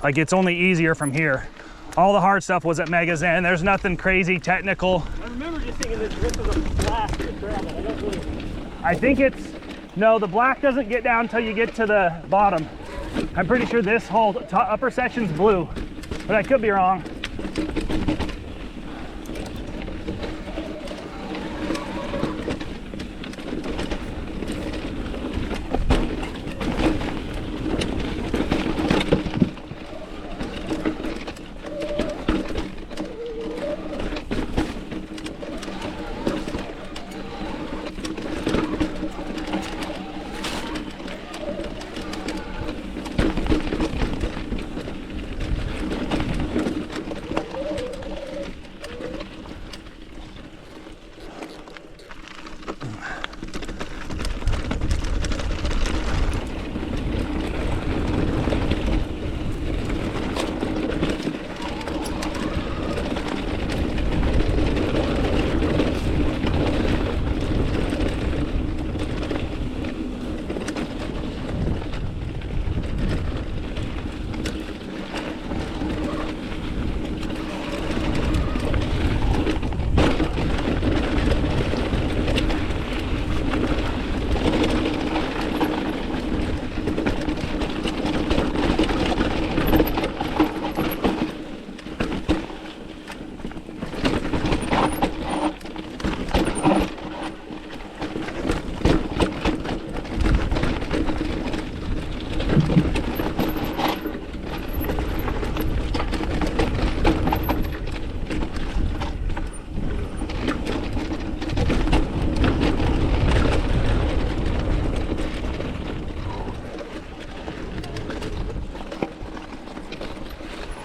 Like, it's only easier from here. All the hard stuff was at Mega Zen. There's nothing crazy technical. I remember just thinking that this was a blast to trail, but I don't really... I think it's, no, the black doesn't get down until you get to the bottom. I'm pretty sure this whole upper section's blue, but I could be wrong.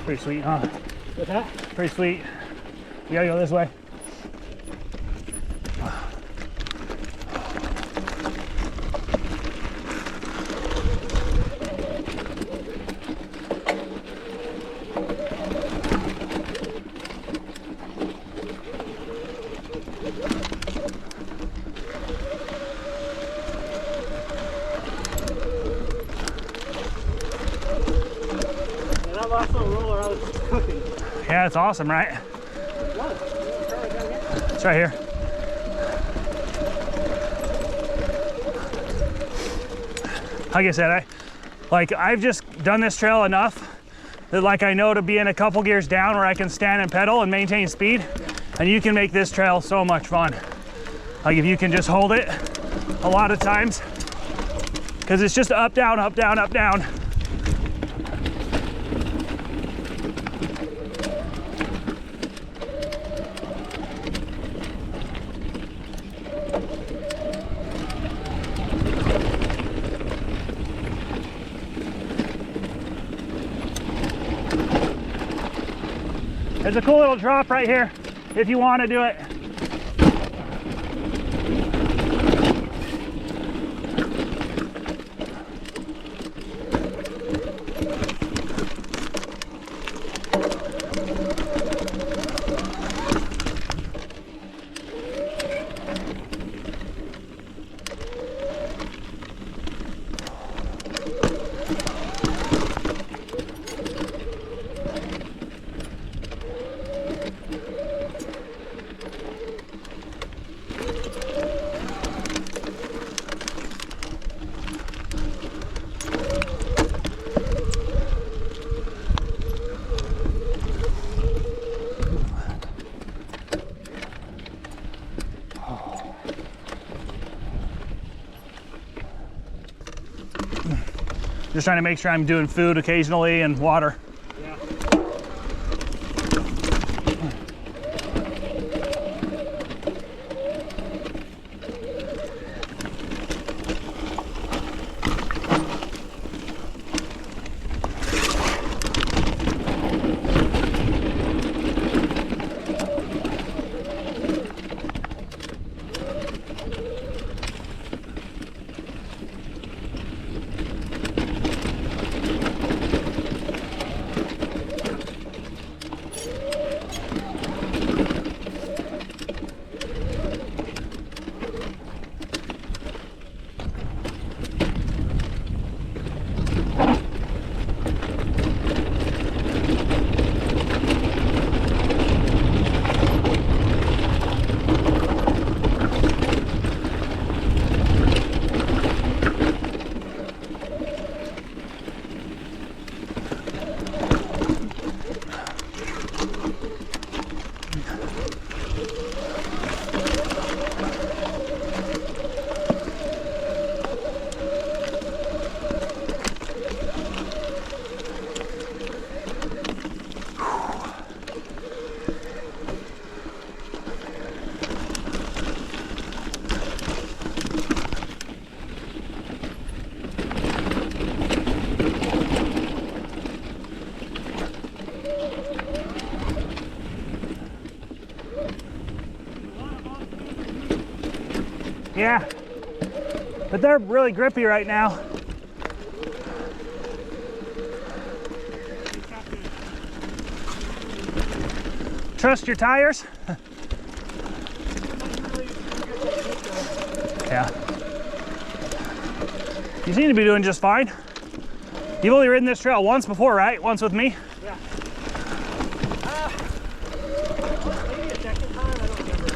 Pretty sweet, huh? What's that? Pretty sweet. We gotta go this way. Last little roller, I was just cooking. Yeah, it's awesome, right? What? It's right here. Like I said, I've just done this trail enough that like I know to be in a couple gears down where I can stand and pedal and maintain speed, and you can make this trail so much fun. Like if you can just hold it a lot of times, because it's just up, down, up, down, up, down. There's a cool little drop right here if you want to do it. Just trying to make sure I'm doing food occasionally and water. Yeah. Yeah, but they're really grippy right now. Trust your tires. Yeah. You seem to be doing just fine. You've only ridden this trail once before, right? Once with me? Yeah. Maybe a second time, I don't remember.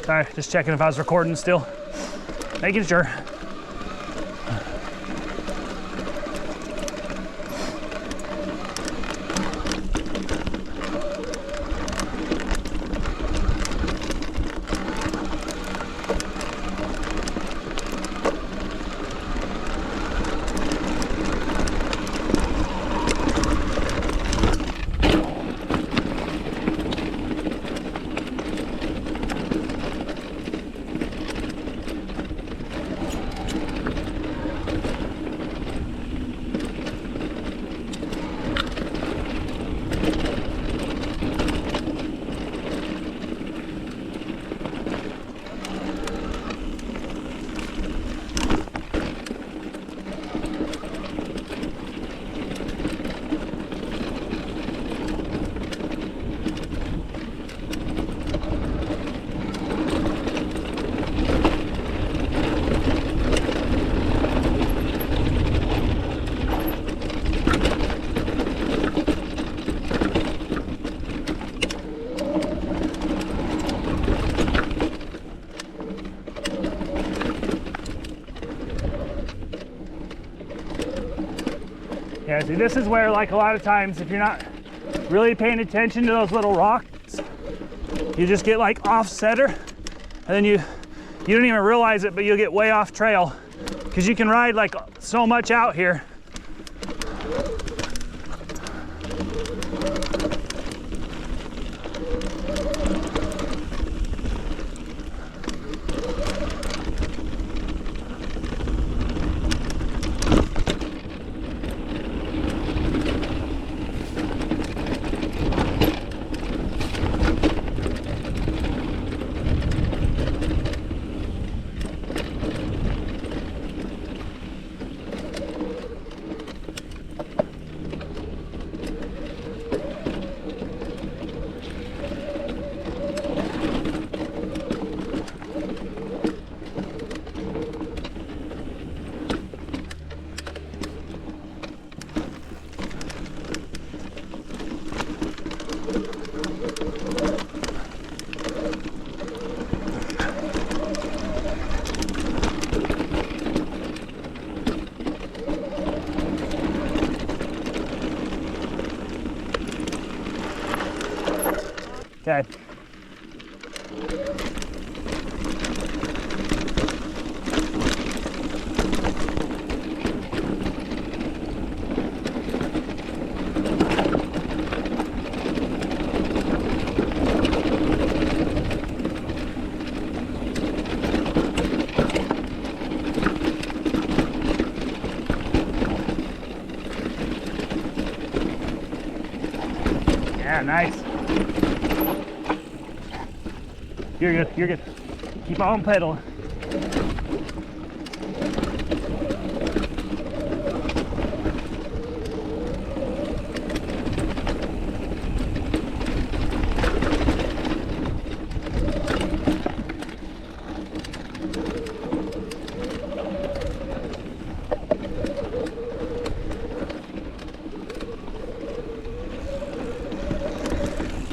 Sorry, just checking if I was recording still. Making sure. Yeah, see, this is where, like, a lot of times, if you're not really paying attention to those little rocks, you just get like off center, and then you don't even realize it, but you'll get way off trail because you can ride like so much out here. Okay. Yeah, nice. You're good, you're good. Keep on pedaling.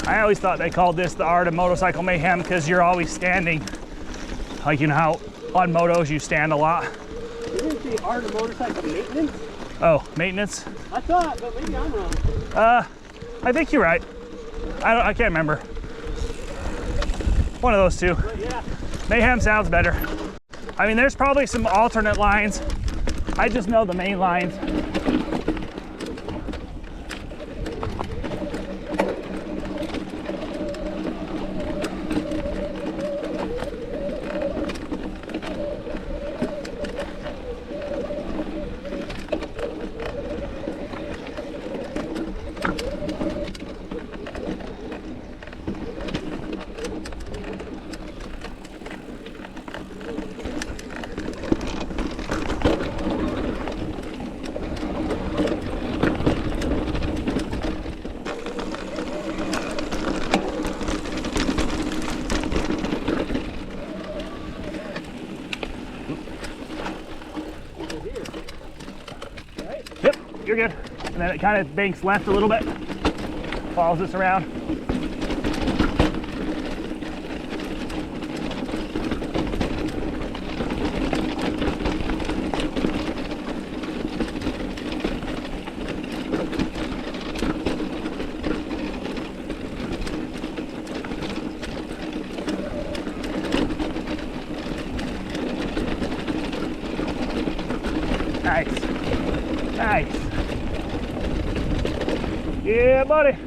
I always thought they called this the art of motorcycle mayhem because you're always standing. Like, you know how on motos you stand a lot. Isn't it the art of motorcycle maintenance? Oh, maintenance? I thought, but maybe I'm wrong. I think you're right. I can't remember. One of those two. But yeah. Mayhem sounds better. I mean, there's probably some alternate lines. I just know the main lines. Yep, you're good. And then it kind of banks left a little bit. Follows us around. Nice. Nice. Yeah, buddy.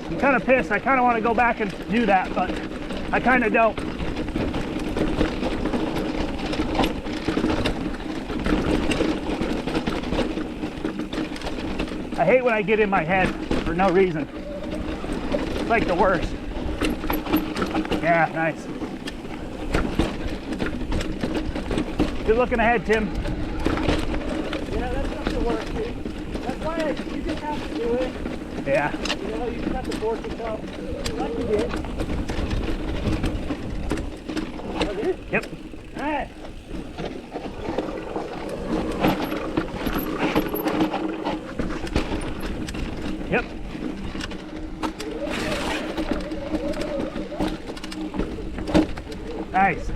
I'm kind of pissed. I kind of want to go back and do that, but I kind of don't. I hate when I get in my head for no reason. It's like the worst. Yeah, nice. Good looking ahead, Tim. Yeah, that's not the worst, dude. That's why you just have to do it. Yeah. You know, you just have to force yourself. Like you did. Okay? Yep. Alright. Yep. Nice.